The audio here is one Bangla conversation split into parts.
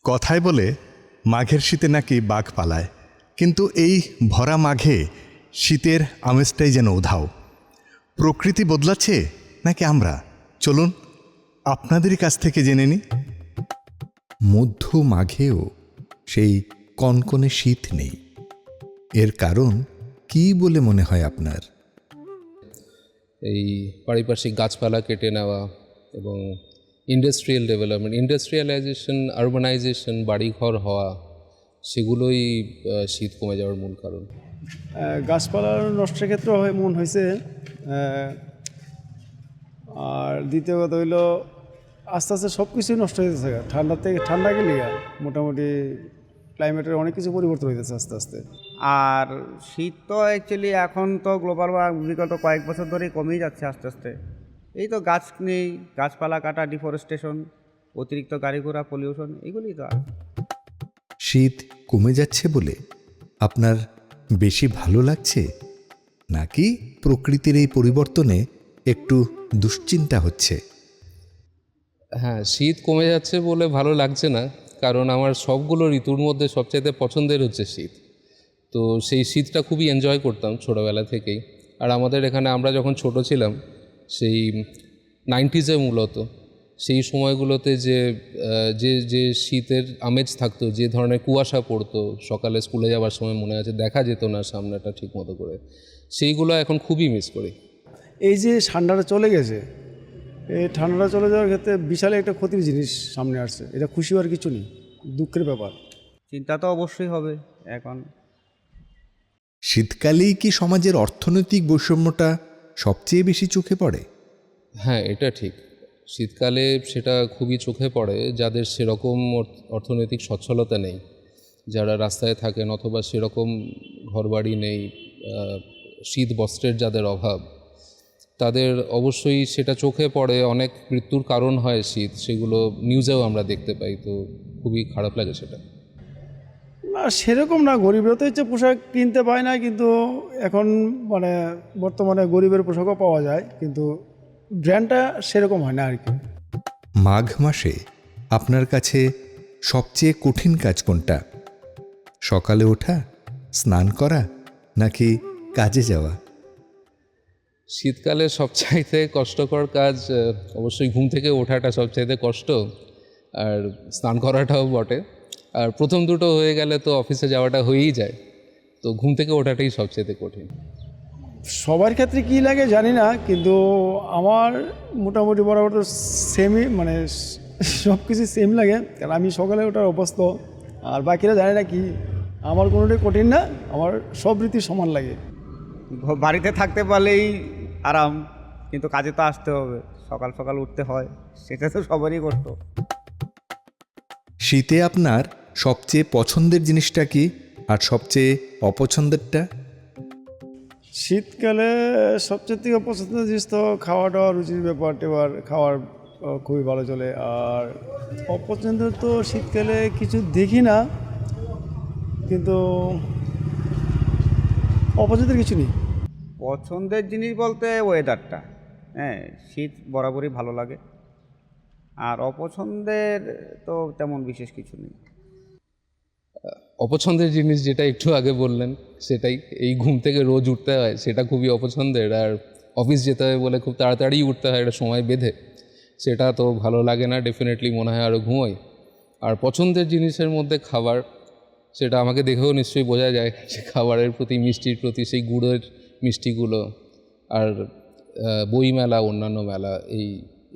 কথায় বলে মাঘের শীতে নাকি বাঘ পালায়, কিন্তু এই ভরা মাঘে শীতের আমেজটাই যেন উধাও। প্রকৃতি বদলাচ্ছে নাকি আমরা? চলুন আপনাদেরই কাছ থেকে জেনে নিই। মধ্য মাঘেও সেই কনকনে শীত নেই। এর কারণ কি বলে মনে হয় আপনার? এই পারিপার্শ্বিক গাছপালা কেটে নেওয়া এবং ইন্ডাস্ট্রিয়াল ডেভেলপমেন্ট, ইন্ডাস্ট্রিয়ালাইজেশন, আরবানাইজেশন, বাড়িঘর হওয়া, সেগুলোই শীত কমে যাওয়ার মূল কারণ। গাছপালা নষ্টের ক্ষেত্রে মন হয়েছে। আর দ্বিতীয় কথা হইল আস্তে আস্তে সব কিছুই নষ্ট হয়ে যাচ্ছে। ঠান্ডার থেকে ঠান্ডা গেলে মোটামুটি ক্লাইমেটের অনেক কিছু পরিবর্তন হইতেছে আস্তে আস্তে। আর শীত তো অ্যাকচুয়ালি এখন তো গ্লোবাল বিগত কয়েক বছর ধরেই কমেই যাচ্ছে আস্তে আস্তে। এই তো গাছ নেই, গাছপালা কাটা, ডিফরেস্টেশন, অতিরিক্ত গাড়ি ঘোড়া, পলিউশন, এগুলি তো। শীত কমে যাচ্ছে বলে আপনার বেশি ভালো লাগছে, নাকি প্রকৃতির এই পরিবর্তনে একটু দুশ্চিন্তা হচ্ছে? হ্যাঁ, শীত কমে যাচ্ছে বলে ভালো লাগছে না, কারণ আমার সবগুলো ঋতুর মধ্যে সবচাইতে পছন্দের হচ্ছে শীত। তো সেই শীতটা খুবই এনজয় করতাম ছোটোবেলা থেকেই। আর আমাদের এখানে আমরা যখন ছোট ছিলাম, সেই 90s মূলত, সেই সময়গুলোতে যে যে যে শীতের আমেজ থাকতো, যে ধরনের কুয়াশা পড়তো, সকালে স্কুলে যাওয়ার সময় মনে আছে দেখা যেত না সামনেটা ঠিক মতো করে, সেইগুলো এখন খুবই মিস করি। এই যে ঠান্ডাটা চলে গেছে, এই ঠান্ডাটা চলে যাওয়ার ক্ষেত্রে বিশাল একটা ক্ষতির জিনিস সামনে আসছে। এটা খুশি হওয়ার কিছু নেই, দুঃখের ব্যাপার। চিন্তা তো অবশ্যই হবে। এখন শীতকালেই কি সমাজের অর্থনৈতিক বৈষম্যটা সবচেয়ে বেশি চোখে পড়ে? হ্যাঁ, এটা ঠিক। শীতকালে সেটা খুবই চোখে পড়ে যাদের সেরকম অর্থনৈতিক সচ্ছলতা নেই, যারা রাস্তায় থাকেন অথবা সেরকম ঘরবাড়ি নেই, শীত বস্ত্রের যাদের অভাব, তাদের অবশ্যই সেটা চোখে পড়ে। অনেক মৃত্যুর কারণ হয় শীত, সেগুলো নিউজেও আমরা দেখতে পাই। তো খুবই খারাপ লাগে সেটা। না, সেরকম না। গরিবরা তো হচ্ছে পোশাক কিনতে পায় না, কিন্তু এখন মানে বর্তমানে গরিবের পোশাকও পাওয়া যায়, কিন্তু ব্র্যান্ডটা সেরকম হয় না আর কি। মাঘ মাসে আপনার কাছে সবচেয়ে কঠিন কাজ কোনটা? সকালে ওঠা, স্নান করা, নাকি কাজে যাওয়া? শীতকালে সবচাইতে কষ্টকর কাজ অবশ্যই ঘুম থেকে ওঠাটা সবচাইতে কষ্ট, আর স্নান করাটাও বটে। আর প্রথম দুটো হয়ে গেলে তো অফিসে যাওয়াটা হয়েই যায়। তো ঘুম থেকে ওঠাটাই সবচাইতে কঠিন। সবার ক্ষেত্রে কী লাগে জানি না, কিন্তু আমার মোটামুটি বরাবর তো সেমই, মানে সব কিছু সেম লাগে। কারণ আমি সকালে ওঠার অভ্যস্ত, আর বাকিরা জানে না কি। আমার কোনোটাই কঠিন না, আমার সব রীতি সমান লাগে। বাড়িতে থাকতে পারলেই আরাম, কিন্তু কাজে তো আসতে হবে, সকাল সকাল উঠতে হয়, সেটা তো সবারই কষ্ট। শীতে আপনার সবচেয়ে পছন্দের জিনিসটা কি, আর সবচেয়ে অপছন্দেরটা? শীতকালে সবচেয়ে থেকে পছন্দের জিনিস তো খাওয়া দাওয়া, রুচির ব্যাপার টেবার, খাওয়ার খুবই ভালো চলে। আর অপছন্দের তো শীতকালে কিছু দেখি না, কিন্তু অপছন্দের কিছু নেই। পছন্দের জিনিস বলতে ওয়েদারটা, হ্যাঁ, শীত বরাবরই ভালো লাগে। আর অপছন্দের তো তেমন বিশেষ কিছু নেই। অপছন্দের জিনিস যেটা একটু আগে বললেন সেটাই, এই ঘুম থেকে রোজ উঠতে হয়, সেটা খুবই অপছন্দের। আর অফিস যেতে হয় বলে খুব তাড়াতাড়ি উঠতে হয়, একটা সময় বেঁধে, সেটা তো ভালো লাগে না। ডেফিনেটলি মনে হয় আরও ঘুমোই। আর পছন্দের জিনিসের মধ্যে খাবার, সেটা আমাকে দেখেও নিশ্চয়ই বোঝা যায় যে খাবারের প্রতি, মিষ্টির প্রতি, সেই গুড়ের মিষ্টিগুলো, আর বইমেলা, অন্যান্য মেলা,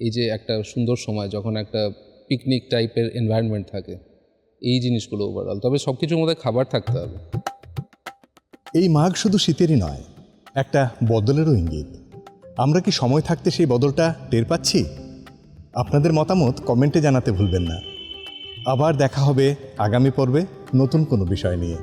এই যে একটা সুন্দর সময় যখন একটা পিকনিক টাইপের এনভায়রনমেন্ট থাকে, এই জিনিসগুলো ওভারঅল। তবে সব কিছুর মধ্যে খাবার থাকতে হবে। এই মাঘ শুধু শীতেরই নয়, একটা বদলেরও ইঙ্গিত। আমরা কি সময় থাকতে সেই বদলটা টের পাচ্ছি? আপনাদের মতামত কমেন্টে জানাতে ভুলবেন না। আবার দেখা হবে আগামী পর্বে নতুন কোনো বিষয় নিয়ে।